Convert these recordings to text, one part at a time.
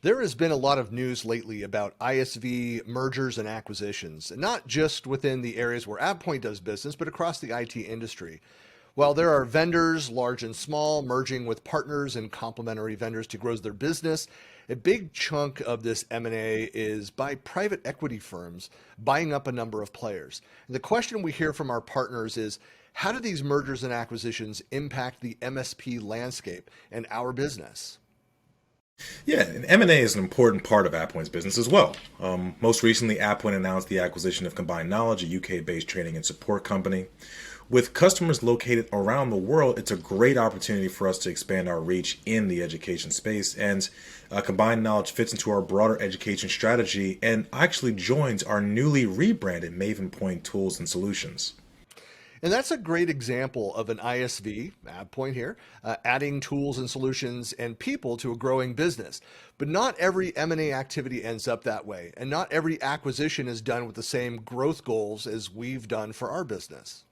There has been a lot of news lately about ISV mergers and acquisitions, and not just within the areas where AvePoint does business, but across the IT industry. While there are vendors, large and small, merging with partners and complementary vendors to grow their business, a big chunk of this M&A is by private equity firms buying up a number of players. And the question we hear from our partners is, how do these mergers and acquisitions impact the MSP landscape and our business? Yeah, and M&A is an important part of AvePoint's business as well. Most recently, AvePoint announced the acquisition of Combined Knowledge, a UK-based training and support company. With customers located around the world, it's a great opportunity for us to expand our reach in the education space. And Combined Knowledge fits into our broader education strategy and actually joins our newly rebranded AvePoint Tools and Solutions. And that's a great example of an ISV, AvePoint here, adding tools and solutions and people to a growing business. But not every M&A activity ends up that way, and not every acquisition is done with the same growth goals as we've done for our business.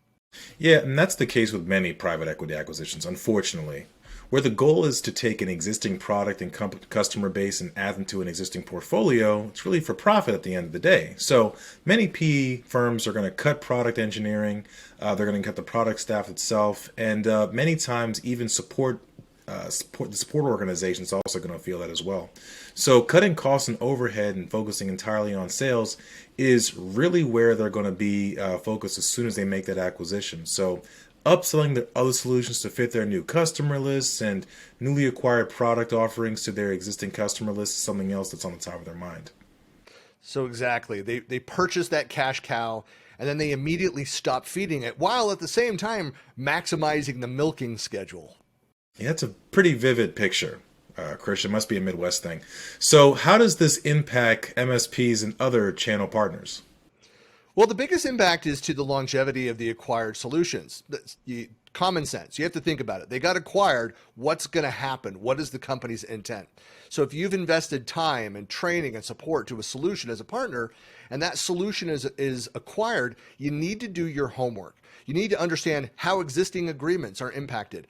Yeah, and that's the case with many private equity acquisitions, unfortunately, where the goal is to take an existing product and customer base and add them to an existing portfolio. It's really for profit at the end of the day. So many PE firms are going to cut product engineering, they're going to cut the product staff itself, and many times even the support organization is also going to feel that as well. So cutting costs and overhead and focusing entirely on sales is really where they're going to be focused as soon as they make that acquisition. So upselling the other solutions to fit their new customer lists and newly acquired product offerings to their existing customer list is something else that's on the top of their mind. So exactly, they purchase that cash cow and then they immediately stop feeding it while at the same time maximizing the milking schedule. Yeah, that's a pretty vivid picture, Christian. Must be a Midwest thing. So how does this impact MSPs and other channel partners? Well, the biggest impact is to the longevity of the acquired solutions. Common sense. You have to think about it. They got acquired. What's going to happen? What is the company's intent? So if you've invested time and training and support to a solution as a partner, and that solution is acquired, you need to do your homework. You need to understand how existing agreements are impacted.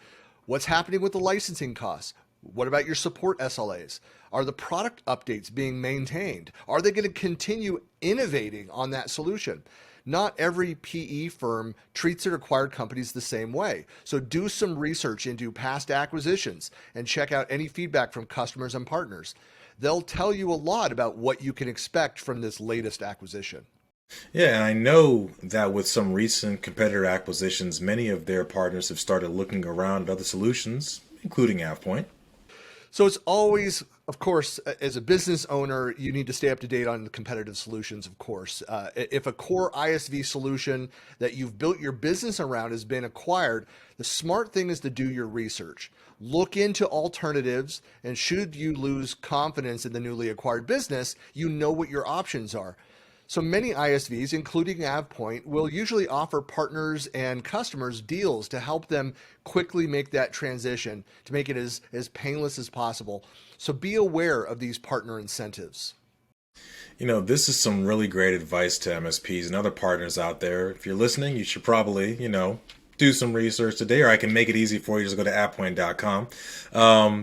What's happening with the licensing costs? What about your support SLAs? Are the product updates being maintained? Are they going to continue innovating on that solution? Not every PE firm treats their acquired companies the same way. So do some research into past acquisitions and check out any feedback from customers and partners. They'll tell you a lot about what you can expect from this latest acquisition. Yeah, and I know that with some recent competitor acquisitions, many of their partners have started looking around at other solutions, including AvePoint. So it's always, of course, as a business owner, you need to stay up to date on the competitive solutions, of course. If a core ISV solution that you've built your business around has been acquired, the smart thing is to do your research. Look into alternatives, and should you lose confidence in the newly acquired business, you know what your options are. So many ISVs, including AvePoint, will usually offer partners and customers deals to help them quickly make that transition, to make it as painless as possible. So be aware of these partner incentives. You know, this is some really great advice to MSPs and other partners out there. If you're listening, you should probably, do some research today, or I can make it easy for you. Just go to avepoint.com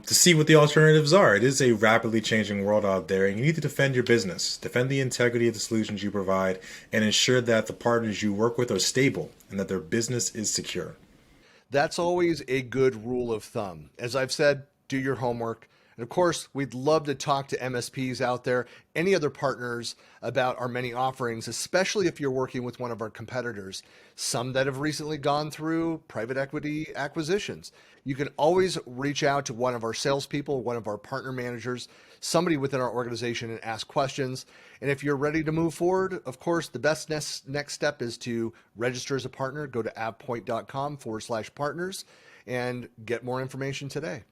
to see what the alternatives are. It is a rapidly changing world out there, and you need to defend your business, defend the integrity of the solutions you provide, and ensure that the partners you work with are stable and that their business is secure. That's always a good rule of thumb. As I've said, do your homework. And of course, we'd love to talk to MSPs out there, any other partners about our many offerings, especially if you're working with one of our competitors, some that have recently gone through private equity acquisitions. You can always reach out to one of our salespeople, one of our partner managers, somebody within our organization and ask questions. And if you're ready to move forward, of course, the best next step is to register as a partner. Go to avepoint.com/partners and get more information today.